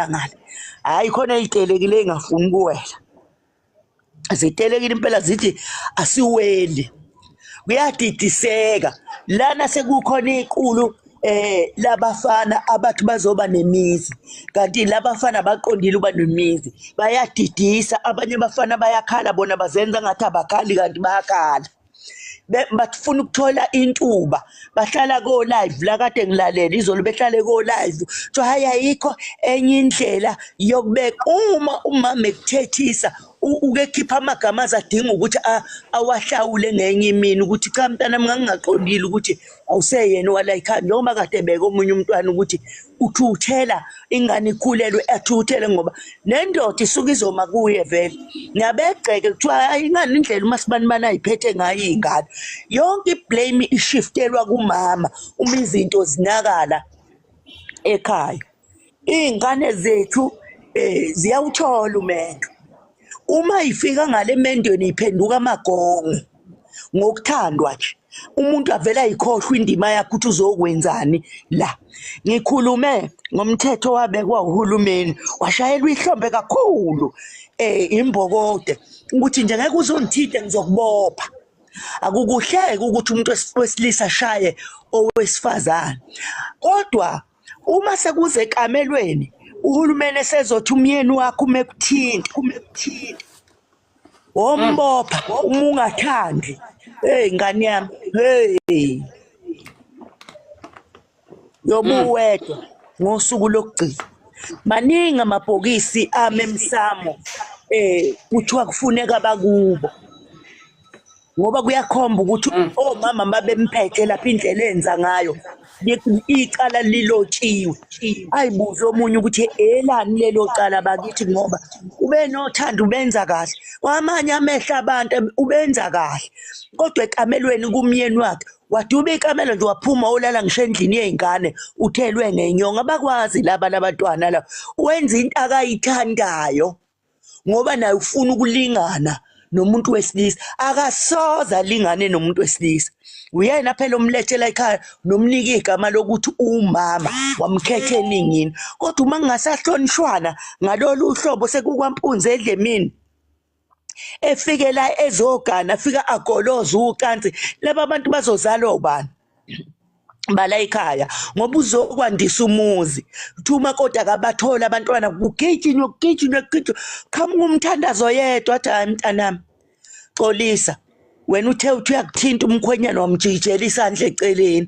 ngala ngale. Hayi khona itelekile engafuni ukuwela. Zitelekile impela zithi asiweli. Kuyadidiseka lana sekukhona iqulu labafana abathi bazoba nemizi kanti labafana baqondile uba nemizi bayadidisa abanye bafana bayakhala bona bazenza ngathi abakhali kanti bayakhala bafuna ukuthola intuba bahlala ko live la kade ngilalela izolo behlale ko live so hayi ayikho enye indlela yokubeka uma umama ekuthethisa ukekhipha amagama azadinga ukuthi awahlawule ngenye imini ukuthi cha mntana ngingaqondile ukuthi awuseyena wala ekhaya noma kade beka omunye umntwana ukuthi uthi uthela ingane ikhulelwe athuthele ngoba nendoda isuka izoma kuye vele ngiyabegceke kuthiwa ingane indlela uMasibanibani ayiphethe ngayo ingane yonke iblame ishiftelwa kumama uma izinto zinakala ekhaya ingane zethu ziyawuthola umendo uma ifika ngale mendweni iphenduka amagongo ngokuthandwa nje umuntu avela ayikhohlwa indima yakhe ukuthi uzokwenzani la ngikhulume ngomthetho wabekwa uhulumeni washayelwa ihlombe kakhulu imbokode ukuthi nje ngeke uzongithinte ngizokubopha akukuhleke ukuthi umuntu wesilisa shaye owesifazane kodwa uma sekuze ekamelweni uhulumeni esezothi umyeni wakho umekuthinta wombopha uma ungathandi ngane yami yobuwedwa ngosuku lokugcina maningi amabhokisi emsamo kuthiwa kufuneka bakubo ngoba kuyakhomba ukuthi omama babemphethe lapha indlela enza ngayo icala lilotshiwe ayibuze omunye ukuthi elani lelo cala bakithi ngoba ube nothando ubenza kahle kwamanye amehla abantu ubenza kahle kodwa ekamelweni kumyeni wakhe waduba ikamelo nje waphuma olala ngisho endlini yezingane uthelwe ngenyonga bakwazi laba labantwana la wenza into akayithandayo ngoba naye ufuna ukulingana nomuntu wesilisa akasoza lingane nomuntu wesilisa uyena phela umlethela ekhaya nomnika igama lokuthi umama wamkhetha eningini kodwa uma ngingasahlonishwana ngalolu uhlobo sekukwampunze edlemini efike la ezogana afika agoloza ucansi laba bantu bazozalwa ubani bala ekhaya ngoba uzokwandisa umuzi thuma kodwa akabathola abantwana kugijinywa khama umthandazo yedwa athi hayi mntanami xolisa wena uthe uthi uyakuthinta umkhwenyana wamjijela isandla eceleni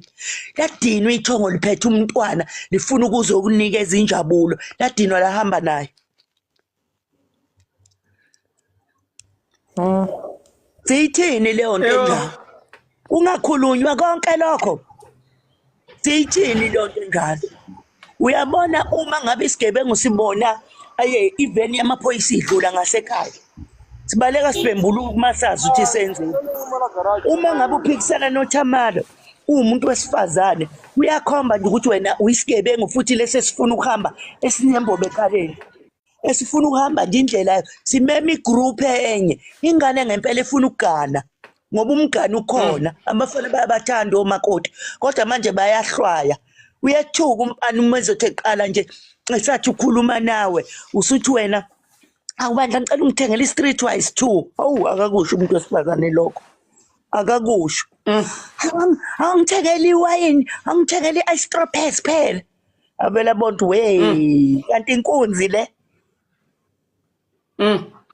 ladinwa ithongo liphethe umntwana lifuna ukuzokunikeza injabulo ladinwa lahamba naye siyithini leyo nto enjalo ungakhulunywa konke lokho siyithini leyo nto enjalo uyabona uma ngabe isigebengu sibona iveni yamaphoyisa idlula ngasekhaya sibaleka sibembuluka kumasazi ukuthi senzeni uma ngabe uphikisana noThamalo umuntu wesifazane uyakhomba nje ukuthi wena uyisigebengu futhi lese sifuna ukuhamba esinyembobe ekhaleni esifuna ukuhamba nje indlela simema igroup enye ingane ngempela efuna ukugana ngoba umgani ukhona abafana bayabathanda omakoti kodwa manje bayahlwaya uyethuka umpani umezothi eqala nje esathi ukhuluma nawe usuthi wena awubandla ngicela ungithengele i-streetwise 2 awu akakusho umuntu wesifazane lokho akakusho angithengele iwayini angithengele i-stropes phela abela bontu kanti inkunzi le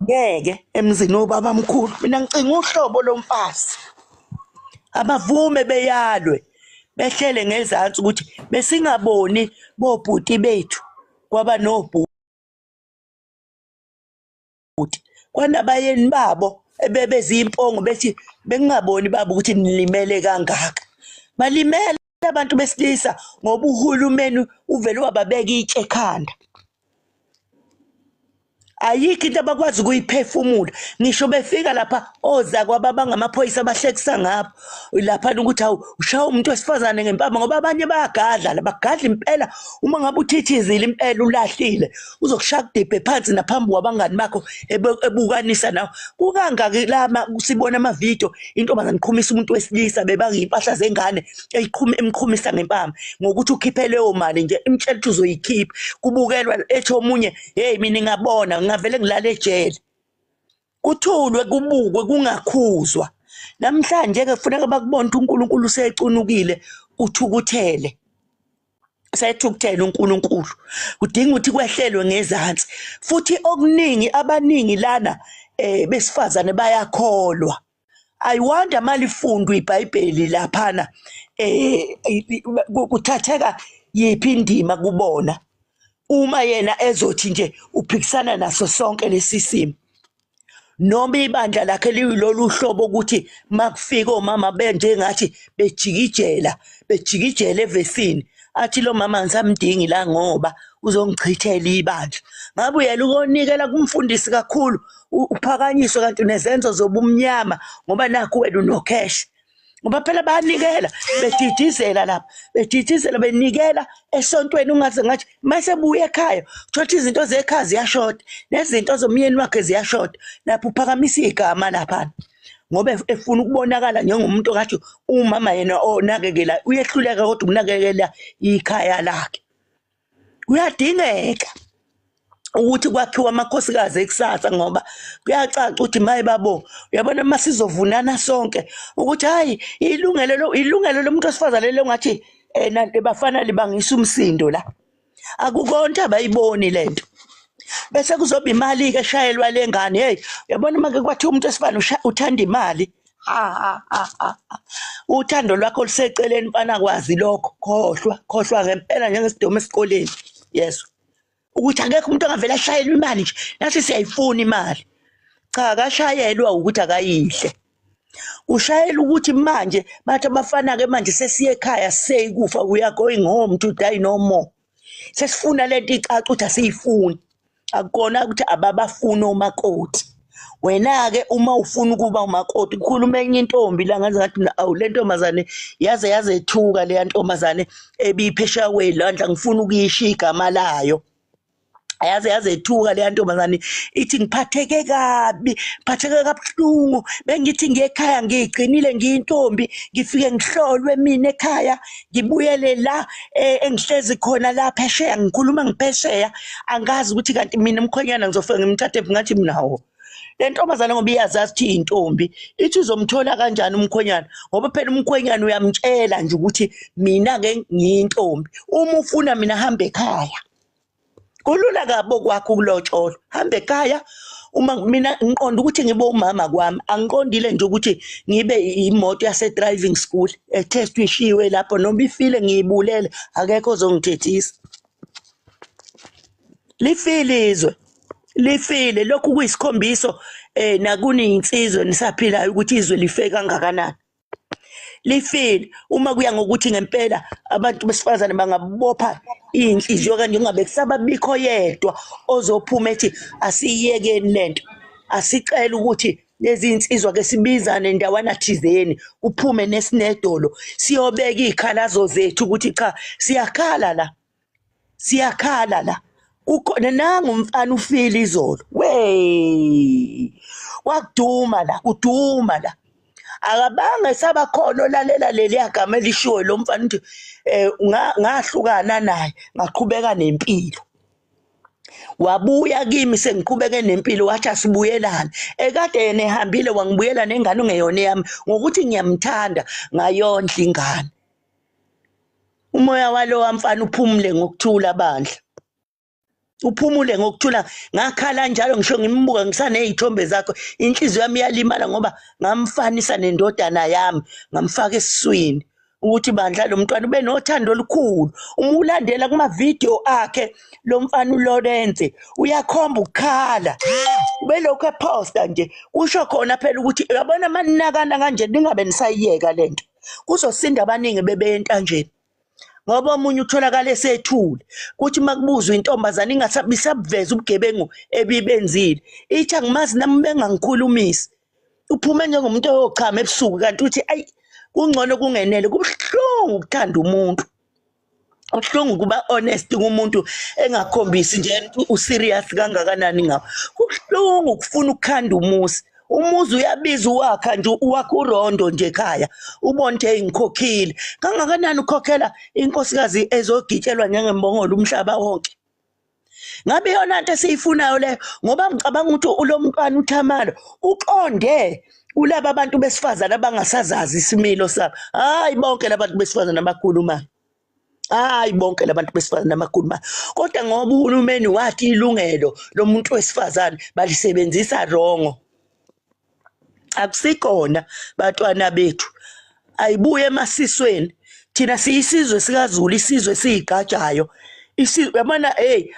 ngeke emzini obaba mkhulu mina ngicinga uhlobo lomfazi abavume beyalwe behlele ngezantsi ukuthi besingaboni bobhuti bethu kwaba nobhuti kwanabayeni babo ebebezimpongo bethi bengingaboni baba ukuthi nilimele kangaka balimele abantu besilisa ngoba uhulumeni uvele wababeka itshe ekhanda ayikho into abakwazi ukuyiphefumula ngisho befika lapha ozakwaba bangamaphoyisa abahlekisa ngapho lapha ukuthi awu ushaya umuntu wesifazane ngempama ngoba abanye bayagadla labagadla impela uma ngabe uthithizile impela ulahlile uzokushaya kudibhe phansi naphambi kwabangani bakho ebukanisa nawe kukangaki lama sibona amavidiyo intombazane iqhumisa umuntu wesilisa bebanga impahla zengane emqhumisa ngempama ngokuthi ukhiphe leyo mali nje imtshela ukuthi uzoyikhipha kubukelwa ethi omunye hey mina ngabona ngavele ngilala ejele kuthulwe kubukwe kungakhuzwa namhlanje ke kufuneka bakubona ukuthi uNkulunkulu usecunukile uthukuthele sayethukuthela uNkulunkulu kudinga ukuthi kwehlelwe ngezansi futhi okuningi abaningi lana besifazane bayakholwa I wonder malifundwa iBhayibheli laphana kuthatheka yiphi indima kubona uma yena ezothi nje uphikisana naso sonke lesi simo noma ibandla lakhe lilolu hlobo ukuthi makufika omama benjengathi bejikijela evesini athi lo mama ngisamdingi la ngoba uzongichithela ibandla ngabe uyela ukonikela kumfundisi kakhulu uphakanyiswe kanti nezenzo zobumnyama ngoba nakho wena unocash ngoba phela bayanikela bedidizela lapha bedidizela benikela esontweni ungaze ngathi mase buye ekhaya uthola izinto zekhaya ziyashoda nezinto zomyeni wakhe ziyashoda lapho uphakamisa igama lapha ngoba efuna ukubonakala njengomuntu ngathi umama yena onakekela uyehluleka kodwa ukunakekela ikhaya lakhe kuyadingeka ukuthi kwakhiwa amakhosikazi ekusasa ngoba kuyacaca ukuthi maye babo uyabona masizovunana sonke ukuthi hayi ilungelo lomuntu osifazane le ngathi nanti bafana libangisa umsindo la akukonke abayiboni lento bese kuzoba imali ke eshayelwa lengane hey uyabona make kwathi umuntu esifana uthanda imali uthando lwakho luseceleni mfana kwazi lokho khohlwa ngempela njengesidomo esikoleni yes ukuthi akekho umuntu angavela ashayelwe imali nje nathi siyayifuna imali cha akashayelwa ukuthi akayihle ushayela ukuthi manje bathi abafana ke manje sesiye ekhaya seyikufa we are going home to die no more sesifuna lento icaca ukuthi asiyifuni akukona ukuthi ababafuna umakoti wena ke uma ufuna ukuba umakoti ukhuluma enye intombi la ngaze ngathi awu le ntombazane yaze ethuka le ntombazane ebiphesha kwelandla ngifuna ukuyishiya igama layo ayaze ethuka le ntombazane ithi ngiphatheke kabuhlungu bengithi ngekhaya ngiqinile ngiyintombi ngifike ngihlolwe mina ekhaya ngibuyele la engihlezi khona la phesheya ngikhuluma ngiphesheya angazi ukuthi kanti mina umkhonyana ngizofika ngimthathe ngathi minawo le ntombazane ngoba iyazazi ukuthi intombi ithi uzomthola kanjani umkhonyana ngoba phela umkhonyana uyamtshela nje ukuthi mina ke ngiyintombi uma ufuna mina hamba ekhaya kulula kabo kwakho kulotsholo hamba ekhaya uma mina ngiqonda ukuthi ngibe umama kwami angiqondile nje ukuthi ngibe imoto yase driving school test ishiwe lapho noma ifile ngiyibulele akekho ozongithethisa lifile lokhu kuyisikhombisa nakuninsizwe nisaphilayo ukuthi izwe life kangakanani lifile uma kuya ngokuthi ngempela abantu besifazane bangabopha inhliziyo kanje ungabe kusababikho yedwa ozophuma ethi asiyekeni lento asicela ukuthi lezi insizwa ke sibizane ndawana thizeni kuphume nesinedolo siyobeka izikhalazo zethu ukuthi cha siyakhala la ukhona nangu umfana ufile izolo wakuduma la akabange sabakhona olalela leli yagama elishiwe lo mfana ukuthi ngahlukana naye ngaqhubeka nempilo wabuya kimi sengiqhubeke nempilo wathi asibuyelane ekade yena ehambile wangibuyela nengane ongeyona yami ngokuthi ngiyamthanda ngayondla ingane umoya walo wamfana uphumule ngokuthula bandla uphumule ngokuthula ngakhala njalo ngisho ngimbuka ngisanezithombe zakho inhliziyo yami yalimala ngoba ngamfanisa nendodana yami ngamfaka esiswini ukuthi bandla lo mntwana ube nothando olukhulu uma ulandela kuma video akhe lo mfana uLawrence uyakhomba ukukhala ube lokho eposta nje kusho khona phela ukuthi uyabona maninakana kanje ningabe nisayiyeka lento kuzosinda abaningi bebe entanjeni ngoba omunye utholakala esethule kuthi makubuzwa intombazane ingasabisabuveza ubugebengu ebibenzile ithi angimazi nami bengangikhulumisi uphume njengomuntu oyochama ebusuku kanti uthi ayi kungcono kungenele kubuhlungu ukuthanda umuntu ubuhlungu kuba honest kumuntu engakhombisi nje userious kangakanani ngawo kubuhlungu ukufuna ukukhanda umuzi uyabiza uwakha nje uwakha urondo nje ekhaya ubone nje ngikhokhile kangakanani ukhokhela inkosikazi ezogitshelwa njengembongolo umhlaba wonke ngabe yona into esiyifunayo le ngoba ngicabanga ukuthi ulomntwana uThamalo uqonde kulabo abantu besifazana abangasazazi isimilo sabo hayi bonke labantu besifazana abakhulumayo hayi bonke labantu besifazana abakhulumayo kodwa ngoba uhulumeni wathi ilungelo lomuntu wesifazane balisebenzisa wrong akusikona bantwana bethu ayibuye emasisweni thina siyisizwe sikaZulu isizwe siyigajayo yabona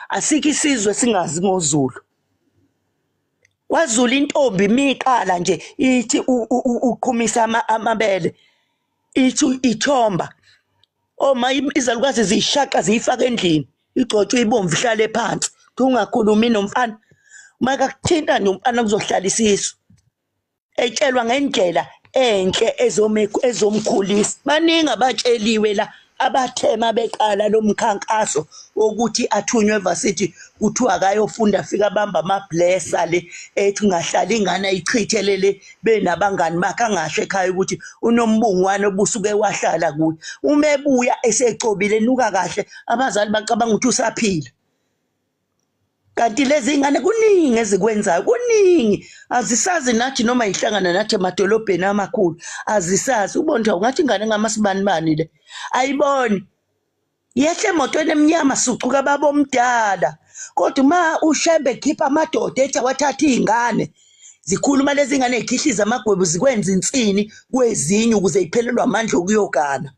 asikho isizwe singazi ngoZulu kwaZulu intombi miqala nje ithi uqhumisa amabele ithi ithomba oma izalukazi ziyishaqa ziyifaka endlini igcotshwe ibomvu ihlale phansi ungakhulumi nomfana maka kuthinta nomfana kuzohlala isisu etshelwa ngendlela enhle ezomkhulisa baningi abatsheliwe la abathema beqala lo mkhankaso wokuthi athunywe varsity kuthiwa akayofunda afika abamba amablessa le ethi ungahlala ingane ayichithelele benabangani bakhe angasho ekhaya ukuthi unombungwane obusuke wahlala kuye uma ebuya esecobile nuka kahle abazali bacabanga ukuthi usaphila kanti lezi ingane kuningi ezikwenzayo kuningi azisazi nathi noma ihlangana nathi emadolobheni amakhulu azisazi ubona ungathi ingane ngamasibanibani le ayiboni yehle emotweni emnyama sucuka baba omdala kodwa uma ushembe khipha amadoda ethi awathatha izingane zikhuluma lezi ngane ezikhihliza amagwebu zikwenza insini kwezinye ukuze iphelelwe amandla okuyogana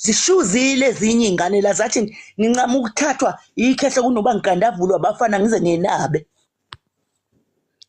zishuzile ezinye ingane la zathi ngincama ukuthathwa ikhehle kunoba ngigandavulwa abafana ngize ngenabe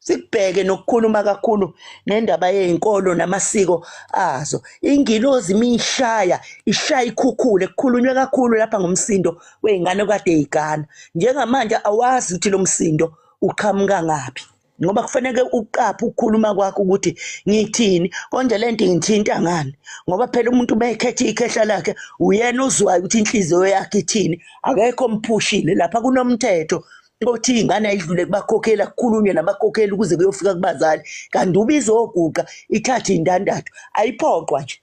sikubheke nokukhuluma kakhulu nendaba yezinkolo namasiko azo ingilozi mishaya ishaya ikhukhule kukhulunywe kakhulu lapha ngomsindo weingane okade ezigana njengamanje awazi ukuthi lo msindo uqhamuka ngapi ngoba kufanele uqaphe ukukhuluma kwakho ukuthi ngithini konje lento ngithinta ngani ngoba phela umuntu mayekhetha ikhehla lakhe uyena uzwayo ukuthi inhliziyo yakhe ithini akekho omphushile lapha kunomthetho othi ingane ayidlule kubakhokhela kukhulunywe nabakhokheli ukuze kuyofika kubazali kanti ubizoguqa ithathe indandatho ayiphoqwa nje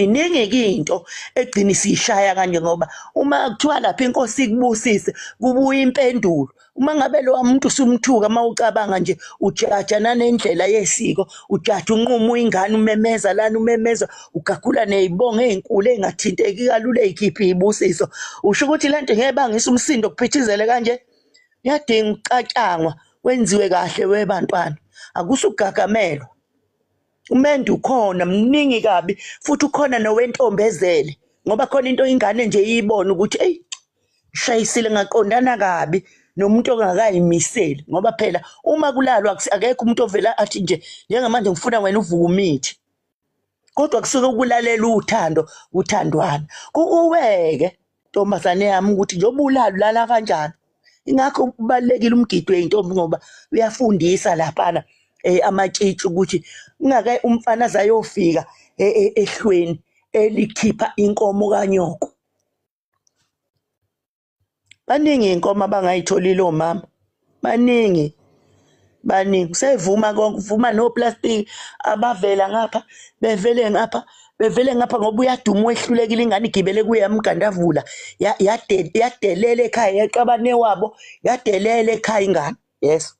iningi into egcina isishaya kanje ngoba uma kuthiwa lapha inkosi ikubusise kubuya impendulo uma ngabe lo muntu usumthuka mawucabanga nje ujajana nendlela yesiko ujaja unqumo ingane umemeza lana umemeza ugakhula nezibongo ezinkulu engathinteki kalule ezikhiphi ibusiso usho ukuthi lento ngeke bangisa umsindo kuphithizele kanje yadinga ucatshangwa wenziwe kahle webantwana akusugagamelwa umendo ukhona mningi kabi futhi ukhona nowentombezele ngoba khona into ingane nje iyibona ukuthi hey shayisile ngaqondana kabi nomuntu ongakayimiseli ngoba phela uma kulalwa akekho umuntu ovela athi nje njengamanje ngifuna wena uvuka umithi kodwa kusuke ukulalela uthandwana kukuweke ntombazane yami ukuthi njengoba ulala kanjani ingakho kubalekile umgido weintombi ngoba uyafundisa laphana amatshitshi ukuthi ungake umfana azayofika ehlweni elikhipha inkomo kanyoko baningi inkomo abangayitholile omama baningi sevuma konke vuma no plastic abavela ngapha bevele ngapha ngoba uyaduma wehlulekile ingane igibele kuyamgandavula yadelela ekhaya yaqabane wabo yadelela ekhaya ingane yes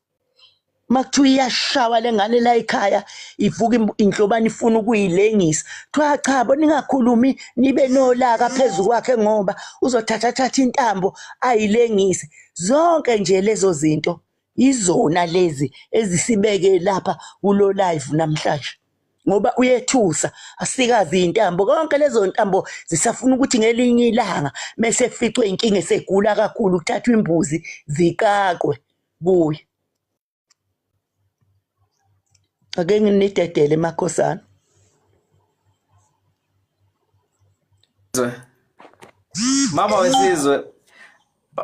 makuthiwa iyashawa lengane la ekhaya ivuka inhlobani ifuna ukuyilengisa kuthiwa cha bona ningakhulumi nibe nolaka phezulu kwakhe ngoba uzothatha intambo ayilengise zonke nje lezo zinto izona lezi ezisibeke lapha kulo live namhlanje ngoba uyethusa asikazi intambo konke lezo ntambo zisafuna ukuthi ngelinye ilanga mase ficwe inkinga esegula kakhulu kuthathwa imbuzi zikaqwe buye ake nginidedele makhosana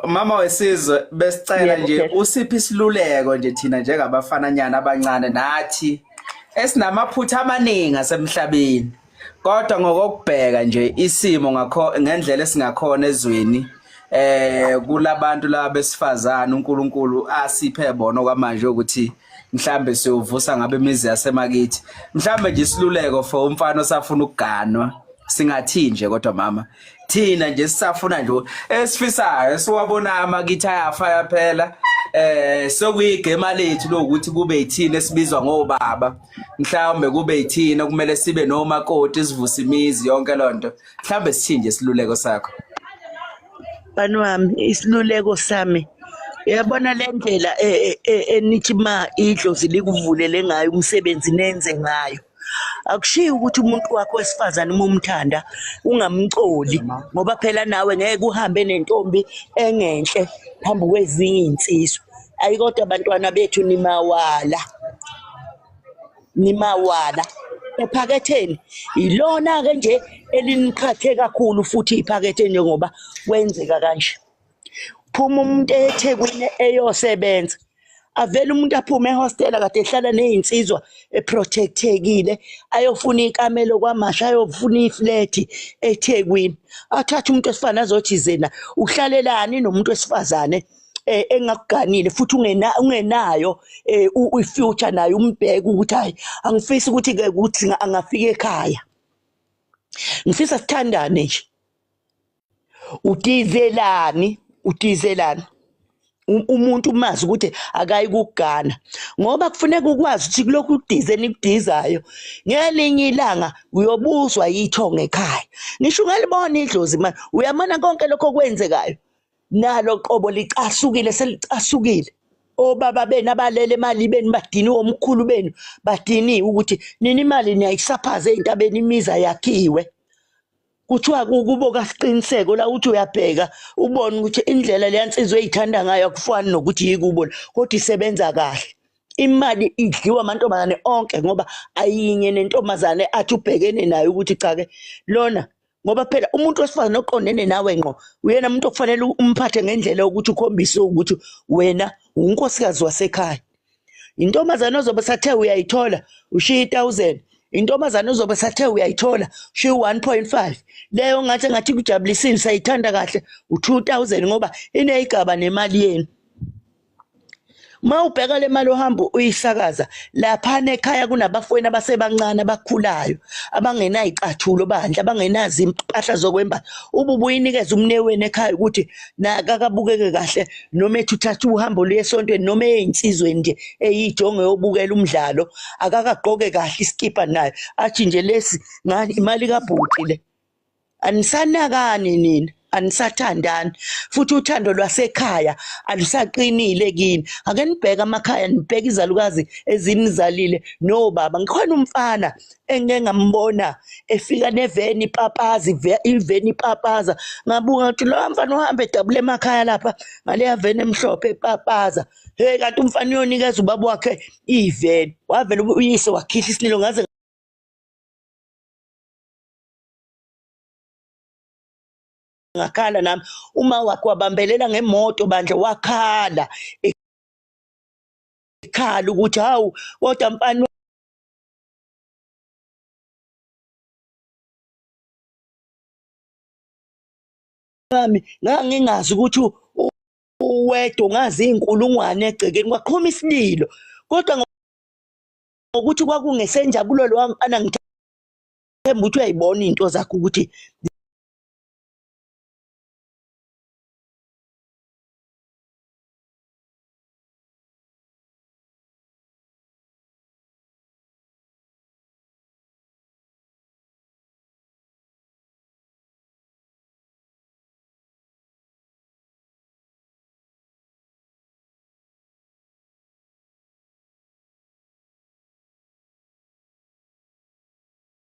Mama wesizwe besicela nje usiphi isiluleko nje thina njengabafananyana abancane nathi esinamaphutha amaningi asemhlabeni kodwa ngokubheka nje isimo ngendlela esingakhona ezweni kulabantu laba besifazana uNkulunkulu asiphe bona kwamanje ukuthi mhlambe siyovusa ngabe imizi yasemakithi mhlambe nje isiluleko for umfana osafuna ukuganwa singathi nje kodwa mama thina nje sisafuna nje esifisayo siwabona amakithi ayafa yaphela sokuyigema lethu lokuthi kube yithina esibizwa ngobaba mhlawumbe kube yithina kumele sibe nomakoti sivusa imizi yonke lonto mhlawumbe sithinje isiluleko sakho bani wami isiluleko sami uyabona le ndlela enithi ma idlozi likuvulele ngayo umsebenzi nenze ngayo akushiyi ukuthi umuntu wakho wesifazane uma umthanda ungamcoli ngoba phela nawe ngeke uhambe nentombi engenhle phambi kwezinye insizwa ayikodwa abantwana bethu nimawala ephaketheni ilona ke nje eliniqhathe kakhulu futhi iphakethe njengoba kwenzeka kanje phuma umuntu eThekwini eyosebenza avele umuntu aphume ehostela kade ehlala nezinsizwa eprotectekile ayofuna ikamelo kwamasha ayofuna iflat eThekwini athatha umuntu esifana azothi zena uhlalelani nomuntu wesifazane engakuganile futhi ungenayo ifuture nayo umbheka ukuthi hayi angifisi ukuthi ke ukuthi angafika ekhaya ngifisa sithandane nje udizelani umuntu umazi ukuthi akayi kugana ngoba kufuneka ukwazi ukuthi kulokhu udize nikudizayo ngelinye ilanga uyobuzwa yithonga ekhaya ngisho ungalibona idlozi manje uyabona konke lokho kwenzekayo nalo qobo licasukile selicasukile obaba benu abalele imali benu badiniwe omkhulu benu badiniwe ukuthi nini imali niyayisaphaza ezintabeni imiza yakhiwe kuthiwa kubo kasiqiniseko la uthi uyabheka ubone ukuthi indlela leyansizwe eyithanda ngayo akufani nokuthi yikubo kodwa isebenza kahle imali idliwa amantombazane onke ngoba ayinye nentombazane athi ubhekene nayo ukuthi cha ke lona ngoba phela umuntu wesifazane oqondene nawe ngqo uyena umuntu okufanele umphathe ngendlela yokuthi ukhombise ukuthi wena unkosikazi wasekhaya intombazane ozobe sathe uyayithola ushiya 1000 intombazane ozobe sathe uyayithola ushiya 1.5 leyo ngathi kujabulisile sayithanda kahle u2000 ngoba ineyigaba nemali yenu mawubheka le mali ohamba uyisakaza lapha ekhaya kunabafweni abasebancane abakhulayo abangenayicathulo bandla abangenazi impahla zokwemba ubuyinikeza umneweni ekhaya ukuthi nakakabukeke kahle noma ethi uthatha uhambo lesontweni noma ezinsizweni nje eyijonge yobukela umdlalo akakagqoke kahle iskipa nayo athi nje lesi ngani imali kabhuti le anisanakani nina anisathandani futhi uthando lwasekhaya alusaqinile kini ake nibheke amakhaya nibheke izalukazi ezinizalile nobaba ngikhona umfana engeke ngambona efika neveni ipapaza iveni ipapaza ngabuka ukuthi lo mfana uhamba edabule emakhaya lapha ngale veni emhlophe ipapaza hey kanti umfana uyonikeza ubaba wakhe iveni wavela uyise wakhishwa isinilo ngaze ngakhala nami uma wakhe wabambelela ngemoto bandle wakhala ekhala ukuthi hawu kodwa mfana wami ngingazi ukuthi uwedwa ngazi inkulungwane egcekeni kwaqhuma isililo kodwa ngokuthi kwakungesenjabulo lo mfana ngithemba ukuthi uyayibona into zakhe ukuthi